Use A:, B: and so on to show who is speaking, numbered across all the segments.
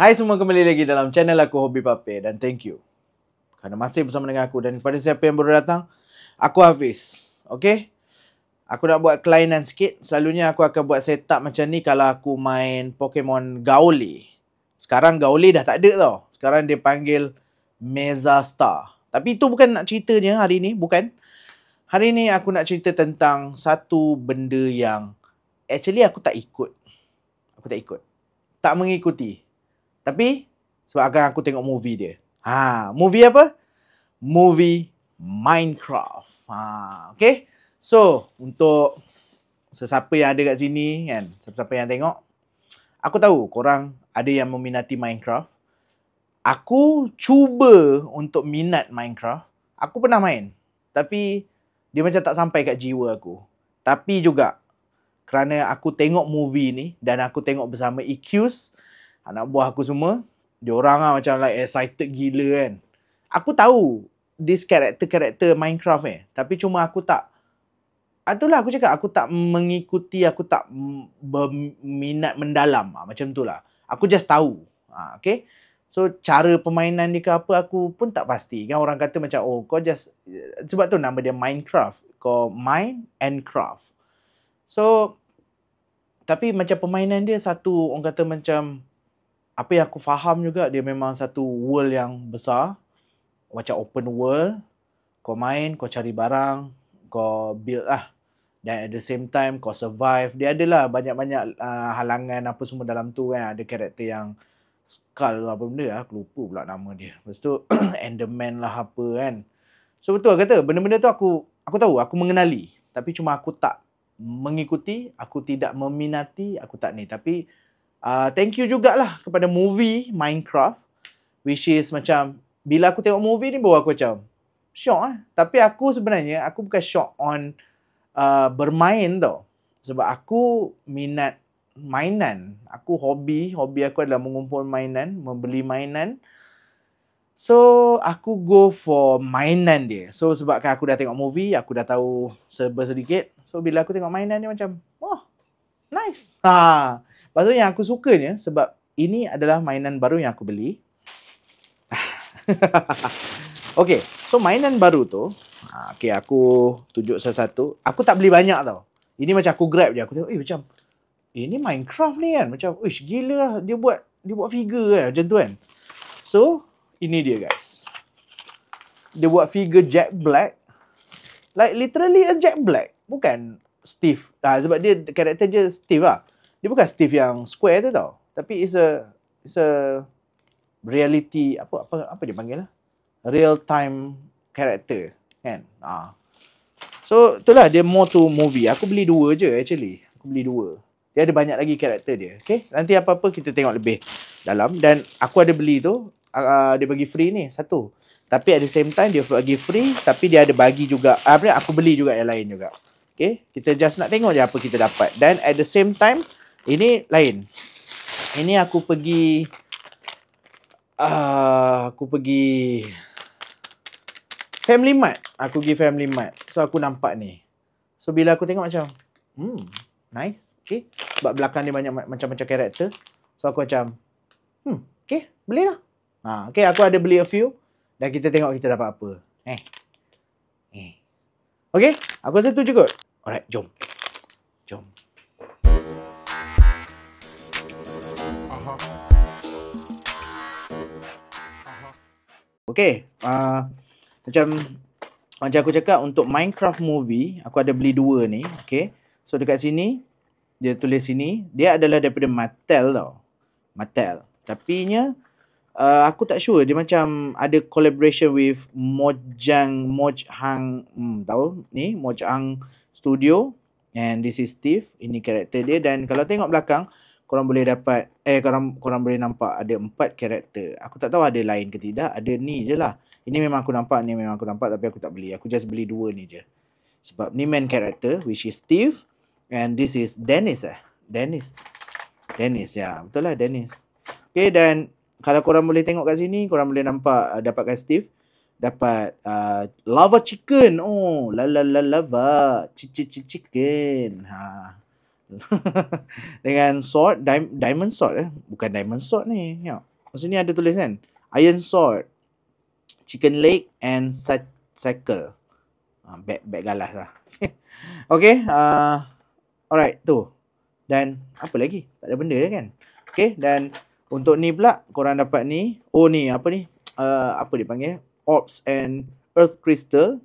A: Hai semua, kembali lagi dalam channel aku Hobi Pape, dan thank you kerana masih bersama dengan aku. Dan kepada siapa yang baru datang, aku Hafiz. Okay, aku nak buat kelainan sikit. Selalunya aku akan buat setup macam ni kalau aku main Pokemon Gaole. Sekarang Gaole dah tak ada tau. Sekarang dia panggil Meza Star. Tapi itu bukan nak ceritanya hari ni, bukan. Hari ni aku nak cerita tentang satu benda yang actually aku tak ikut. Tak mengikuti. Tapi sebab aku tengok movie dia. Movie apa? Movie Minecraft. Okay. So, untuk sesiapa yang ada kat sini kan, siapa-siapa yang tengok, aku tahu korang ada yang meminati Minecraft. Aku cuba untuk minat Minecraft. Aku pernah main. Tapi dia macam tak sampai kat jiwa aku. Tapi juga kerana aku tengok movie ni dan aku tengok bersama EQs, anak buah aku semua, diorang lah macam like excited gila kan. Aku tahu this karakter Minecraft tapi cuma aku tak, itulah aku cakap, aku tak mengikuti, aku tak berminat mendalam. Macam tu lah. Aku just tahu. Okay. So, cara permainan dia ke apa, aku pun tak pasti. Kan orang kata macam, oh kau just, sebab tu nama dia Minecraft. Kau mine and craft. So, tapi macam permainan dia satu, orang kata macam, apa yang aku faham juga, dia memang satu world yang besar. Macam open world. Kau main, kau cari barang, kau build lah. Dan at the same time, kau survive. Dia adalah banyak-banyak halangan apa semua dalam tu kan. Ada karakter yang Skull apa benda lah. Aku lupa pula nama dia. Lepas tu, Enderman lah apa kan. So betul kata, benda-benda tu aku tahu, aku mengenali. Tapi cuma aku tak mengikuti, aku tidak meminati, aku tak ni. Tapi thank you jugalah kepada movie Minecraft, which is macam bila aku tengok movie ni baru aku macam shock Tapi aku sebenarnya aku bukan shock on bermain tau. Sebab aku minat mainan. Aku hobi aku adalah mengumpul mainan, membeli mainan. So aku go for mainan dia. So sebabkan aku dah tengok movie, aku dah tahu serba sedikit. So bila aku tengok mainan dia macam, oh, nice. Maksudnya aku sukanya sebab ini adalah mainan baru yang aku beli. Okay, so mainan baru tu, okay, aku tunjuk satu-satu. Aku tak beli banyak tau. Ini macam aku grab je. Aku tengok, macam, ini Minecraft ni kan. Macam, gila lah. Dia buat figure kan. Macam tu kan. So, ini dia guys. Dia buat figure Jack Black. Like literally a Jack Black. Bukan Steve. Sebab dia karakter je Steve lah. Dia bukan Steve yang square tu tau. Tapi it's a reality, apa dia panggil lah, real time character kan. So itulah dia more to movie. Aku beli 2 je actually. Aku beli 2. Dia ada banyak lagi karakter dia. Okay, nanti apa-apa kita tengok lebih dalam. Dan aku ada beli tu, dia bagi free ni satu. Tapi at the same time dia bagi free, tapi dia ada bagi juga, aku beli juga yang lain juga. Okay, kita just nak tengok je apa kita dapat. Dan at the same time, ini lain. Ini aku pergi Family Mart. Aku pergi Family Mart. So aku nampak ni. So bila aku tengok macam, nice. Okay. Sebab belakang dia banyak macam-macam karakter. So aku macam, okay, belilah. Okay, aku ada beli a few. Dan kita tengok kita dapat apa. Okay, aku rasa tu cukup. Alright, jom. Okay, macam aku cakap, untuk Minecraft movie, aku ada beli 2 ni. Okay, so dekat sini, dia tulis sini, dia adalah daripada Mattel tau. Mattel. Tapi nya, aku tak sure, dia macam ada collaboration with Mojang, tahu ni, Mojang Studio. And this is Steve, ini karakter dia. Dan kalau tengok belakang, korang boleh dapat, korang boleh nampak ada 4 karakter. Aku tak tahu ada lain ke tidak. Ada ni je lah. Ini memang aku nampak, tapi aku tak beli. Aku just beli 2 ni je. Sebab ni main karakter, which is Steve. And this is Dennis Dennis, ya. Betul lah, Dennis. Okay, dan kalau korang boleh tengok kat sini, korang boleh nampak, dapatkan Steve. Dapat lava chicken. Oh, lava. Chicken. Dengan sword, diamond sword bukan diamond sword ni. Ya. Maksudnya ada tulis kan? Iron sword, chicken leg and cycle. Bag galas lah. Okay. Alright, tu. Dan apa lagi? Tak ada benda kan? Okay, dan untuk ni pula, korang dapat ni. Oh ni, apa ni? Apa dia panggil? Orbs and Earth Crystal.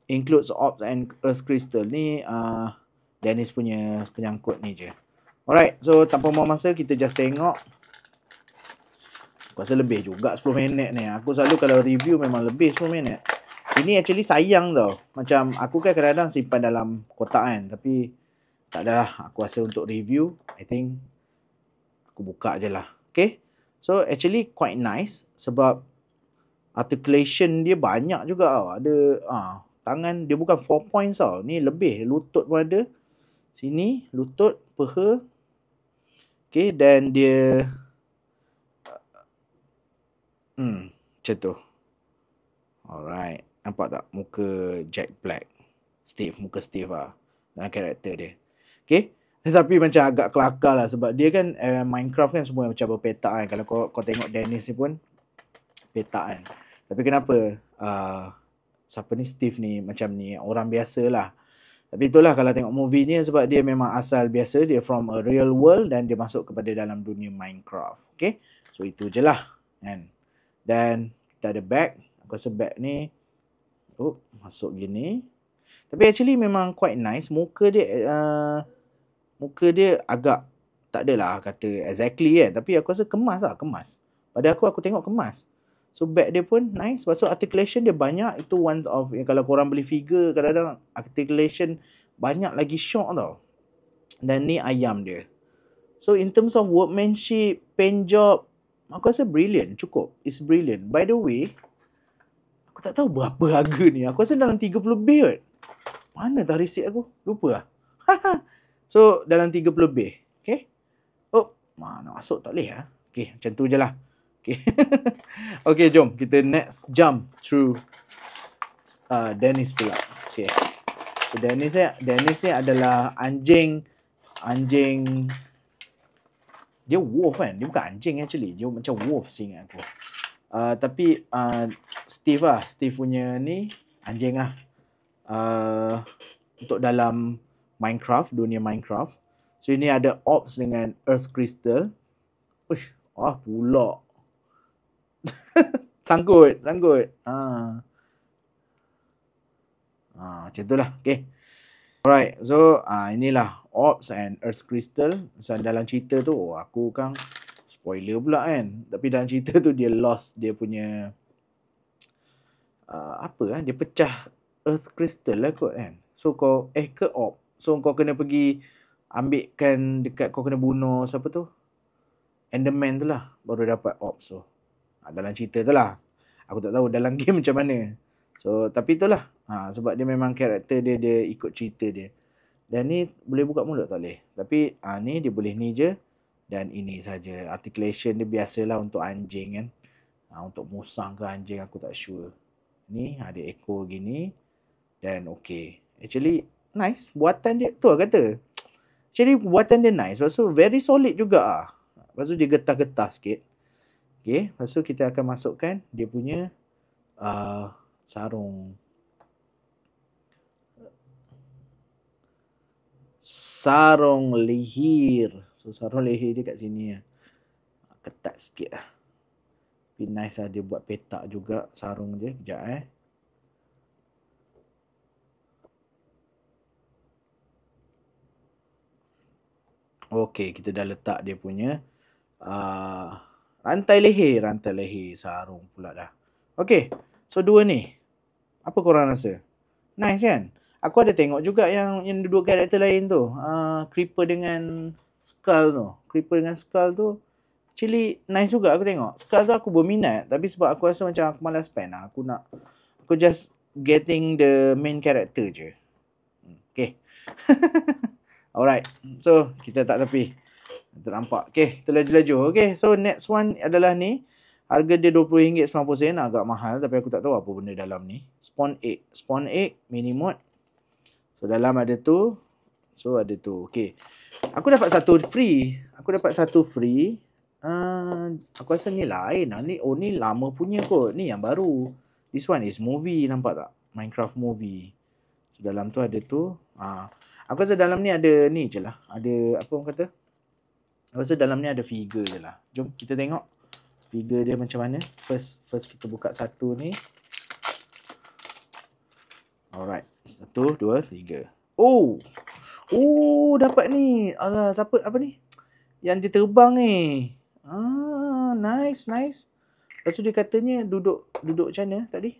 A: Includes Orbs and Earth Crystal. Ni Dennis punya penyangkut ni je. Alright, so tanpa buang masa, kita just tengok. Aku rasa lebih juga 10 minit ni. Aku selalu kalau review memang lebih 10 minit. Ini actually sayang tau. Macam aku kan kadang-kadang simpan dalam kotak kan. Tapi tak ada lah. Aku rasa untuk review, I think aku buka je lah. Okay. So actually quite nice. Sebab articulation dia banyak juga tau. Ada tangan dia bukan 4 points tau. Ni lebih. Lutut pun ada. Sini lutut, peha. Okay. Dan dia macam tu. Alright. Nampak tak muka Jack Black? Muka Steve lah. Dalam karakter dia. Okay. Tetapi macam agak kelakar lah. Sebab dia kan Minecraft kan semua macam berpetak kan. Kalau kau tengok Dennis ni pun petak kan. Tapi kenapa siapa ni Steve ni macam ni? Orang biasa lah. Tapi itulah kalau tengok movie ni sebab dia memang asal biasa. Dia from a real world dan dia masuk kepada dalam dunia Minecraft. Okay. So itu je lah. Kan. Dan kita ada bag. Aku rasa bag ni masuk gini. Tapi actually memang quite nice. Muka dia agak tak adalah kata exactly kan. Tapi aku rasa kemas lah. Kemas. Pada aku tengok kemas. So bag dia pun nice. Lepas tu articulation dia banyak. Itu one of kalau korang beli figure kadang-kadang articulation banyak lagi shock tau. Dan ni ayam dia. So in terms of workmanship, paint job, aku rasa brilliant. Cukup. It's brilliant. By the way, aku tak tahu berapa harga ni. Aku rasa dalam 30 lebih kot. Mana tak receipt aku? Lupa lah. So, dalam 30 lebih. Okay. Oh, mana masuk tak boleh lah. Okay, macam tu je lah. Okay. Okay, jom. Kita next jump through Dennis pula. Okay. So, Dennis ni adalah anjing. Dia wolf kan? Dia bukan anjing actually. Dia macam wolf seingat aku. Tapi Steve punya ni anjing lah. Untuk dalam Minecraft, dunia Minecraft. So ini ada Orbs dengan Earth Crystal. Uish, pulak. Sangkut. Macam tu lah. Okay. Alright, so inilah Orbs and Earth Crystal. So dalam cerita tu, aku kan spoiler pula kan. Tapi dalam cerita tu dia lost dia punya dia pecah Earth Crystal lah kot kan. So kau ke Orb. So kau kena pergi ambilkan dekat, kau kena bunuh siapa tu? Enderman tu lah. Baru dapat Orb. So dalam cerita tu lah. Aku tak tahu dalam game macam mana. So tapi itulah. Sebab dia memang karakter dia ikut cerita dia. Dan ni boleh buka mulut tak boleh. Tapi ni dia boleh ni je. Dan ini saja. Articulation dia biasalah untuk anjing kan. Untuk musang ke anjing aku tak sure. Ni ada ekor gini. Dan okay. Actually nice. Buatan dia tu lah kata. Actually buatan dia nice. Lepas tu very solid juga ah. Lepas tu dia getah-getah sikit. Okay. Lepas tu kita akan masukkan dia punya sarung lihir. So sarung lihir dia kat sini lah. Ketat sikit lah. Tapi nice lah dia buat petak juga sarung dia. Sekejap Okay, kita dah letak dia punya rantai leher sarung pula dah. Okay, so dua ni. Apa korang rasa? Nice kan? Aku ada tengok juga yang dua karakter lain tu. Creeper dengan Skull tu. Actually nice juga aku tengok. Skull tu aku berminat. Tapi sebab aku rasa macam aku malas spend lah. Aku just getting the main character je. Okay. Alright. So, kita tak tepi. Tak nampak. Okay, kita laju-laju. Okay, so next one adalah ni. Harga dia RM20.90. Agak mahal. Tapi aku tak tahu apa benda dalam ni. Spawn egg. Mini mod. So, dalam ada tu. So, ada tu. Okay. Aku dapat satu free. Aku rasa ni lain lah. Ni lama punya kot. Ni yang baru. This one is movie, nampak tak? Minecraft movie. So, dalam tu ada tu. Aku rasa dalam ni ada ni je lah. Ada apa orang kata? Aku rasa dalam ni ada figure je lah. Jom kita tengok figure dia macam mana. First kita buka satu ni. Alright. 1, 2, 3. Oh, dapat ni. Alah, siapa apa ni? Yang dia terbang ni. Nice. Lepas tu dia katanya duduk macam mana tadi?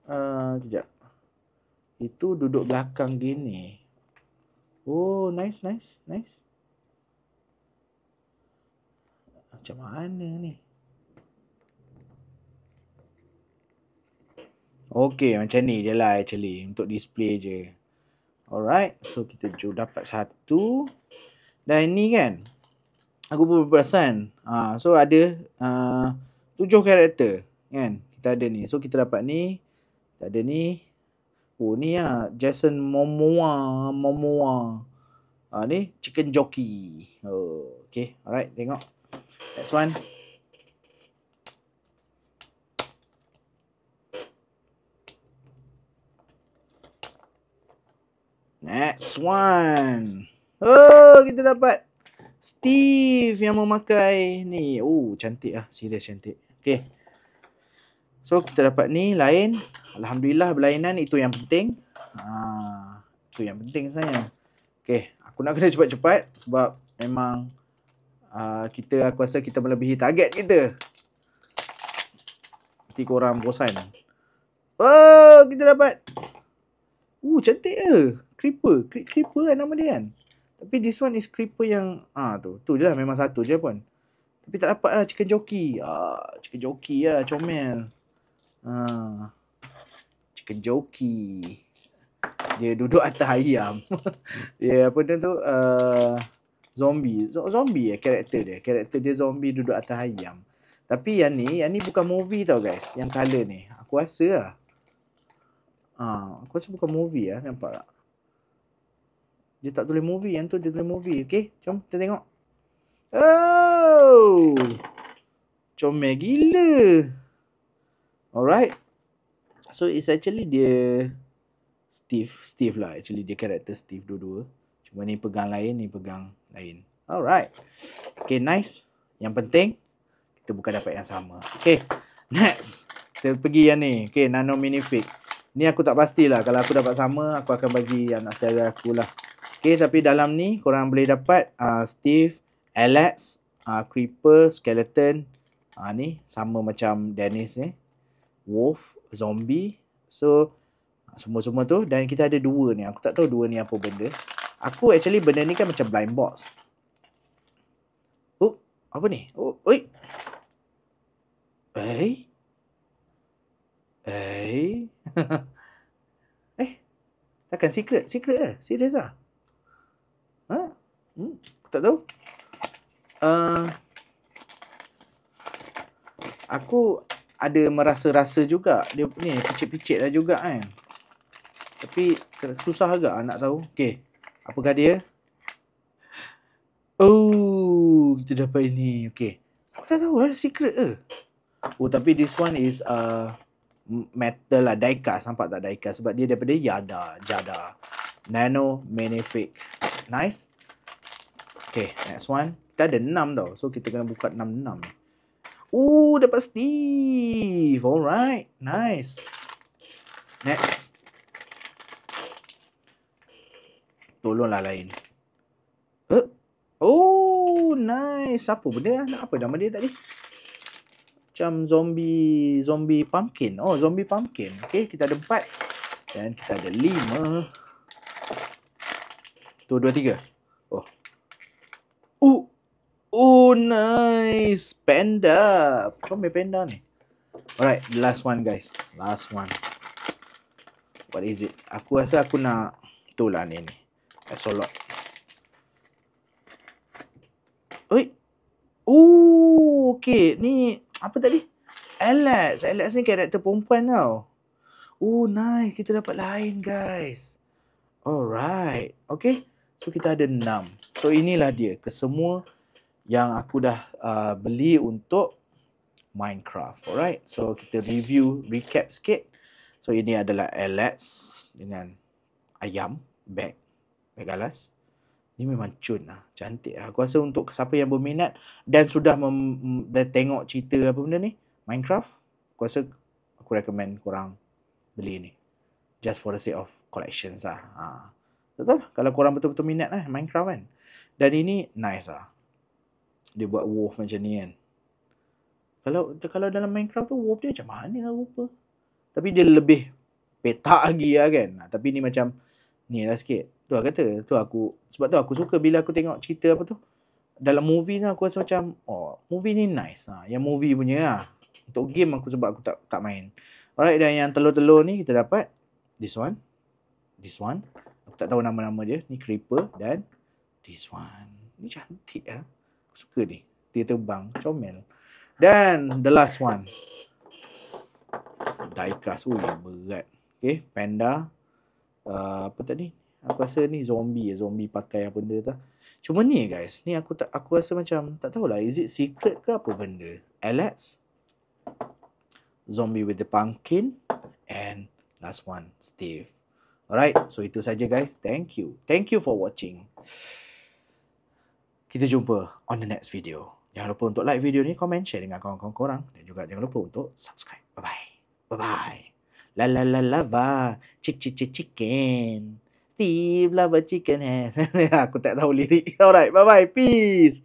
A: Sekejap. Itu duduk belakang gini. Oh, nice. Macam mana ni? Okay, macam ni je lah actually. Untuk display je. Alright. So, kita dapat satu. Dan ni kan, aku pun berperasan. So, ada 7 karakter. Kan? Kita ada ni. So, kita dapat ni. Kita ada ni. Oh, ni lah. Jason Momoa. Ni chicken jockey. Okay. Alright. Tengok. Next one. Next one. Oh, kita dapat Steve yang memakai ni. Oh, cantik lah. Serius cantik. Okay. So, kita dapat ni lain. Alhamdulillah berlainan. Itu yang penting. Itu yang penting sebenarnya. Okay. Aku nak kena cepat-cepat. Sebab memang aku rasa kita melebihi target kita. Nanti korang bosan. Oh, kita dapat. Cantik ke? Creeper kan nama dia kan. Tapi this one is Creeper yang tu je lah, memang satu je pun. Tapi tak dapat lah chicken jockey. Chicken jockey lah, comel. Chicken jockey. Dia duduk atas ayam. Dia apa tu zombie. Zombie karakter dia. Karakter dia zombie duduk atas ayam. Tapi yang ni bukan movie tau guys. Yang colour ni. Aku rasa lah. Aku rasa bukan movie lah. Nampak tak? Dia tak tulis movie. Yang tu dia tulis movie. Okay. Jom kita tengok. Oh. Comel gila. Alright. So it's actually dia Steve lah. Actually dia karakter Steve dua-dua. Cuma ni pegang lain. Ni pegang lain. Alright. Okay, nice. Yang penting kita bukan dapat yang sama. Okay. Next. Kita pergi yang ni. Okay, Nano Minifig. Ni aku tak pastilah. Kalau aku dapat sama, aku akan bagi anak saudara aku lah. Okay, tapi dalam ni korang boleh dapat Steve, Alex, Creeper, Skeleton. Ni sama macam Dennis ni. Wolf, Zombie. So, semua-semua tu. Dan kita ada dua ni. Aku tak tahu dua ni apa benda. Aku actually benda ni kan macam blind box. Oh, apa ni? Oh, oi. Takkan secret ke? Serius lah? Tak tahu. Aku ada merasa-rasa juga. Dia ni picit-picit lah juga kan. Tapi susah agak nak tahu. Okay. Apakah dia? Oh, kita dapat ini. Okay. Aku tak tahu lah. Secret ke? Oh, tapi this one is metal lah. Diecast. Nampak tak diecast? Sebab dia daripada Jada. Nano Minifig. Nice. Okay, next one. Kita ada 6 tau. So, kita kena buka 6. Dapat Steve. Alright. Nice. Next. Tolonglah lain. Oh, nice. Apa benda? Apa nama dia tadi? Macam zombie pumpkin. Oh, zombie pumpkin. Okay, kita ada 4. Dan kita ada 5. 2, 3. Oh, nice. Panda. Comel panda ni. Alright, the last one guys. Last one. What is it? Aku rasa aku nak tu lah ni. Axolot. Oi. Oh, okay. Ni apa tadi? Alex. Alex ni karakter perempuan tau. Oh, nice. Kita dapat lain guys. Alright. Okay. So, kita ada 6. So, inilah dia. Kesemua yang aku dah beli untuk Minecraft. Alright, so kita recap sikit. So ini adalah Alex dengan ayam, bag alas. Ni memang cun lah, cantik lah. Aku rasa untuk siapa yang berminat dan sudah dah tengok cerita apa benda ni, Minecraft, aku rasa aku recommend korang beli ni. Just for the sake of collections lah. Betul? Kalau korang betul-betul minat lah Minecraft kan. Dan ini nice lah. Dia buat wolf macam ni kan. Kalau dalam Minecraft tu wolf dia macam mana lah rupa. Tapi dia lebih petak lagi lah kan. Tapi ni macam ni lah sikit. Tu lah kata. Sebab tu aku suka bila aku tengok cerita apa tu. Dalam movie ni aku rasa macam, movie ni nice lah. Yang movie punya lah. Untuk game sebab aku tak main. Alright, dan yang telur-telur ni kita dapat this one. Aku tak tahu nama-nama dia. Ni creeper dan this one. Ni cantik lah. Aku suka ni. Dia terbang. Comel. Dan the last one. Diecast. Berat. Okay, panda. Apa tadi? Aku rasa ni zombie pakai apa benda tu. Cuma ni guys, ni aku rasa macam tak tahulah, is it secret ke apa benda. Alex, zombie with the pumpkin, and last one Steve. Alright, so itu saja guys. Thank you for watching. Kita jumpa on the next video. Jangan lupa untuk like video ni, komen, share dengan kawan-kawan korang, dan juga jangan lupa untuk subscribe. Bye-bye. La la la lava, chicken. Steve lava chicken has. Aku tak tahu lirik. Alright, bye-bye. Peace.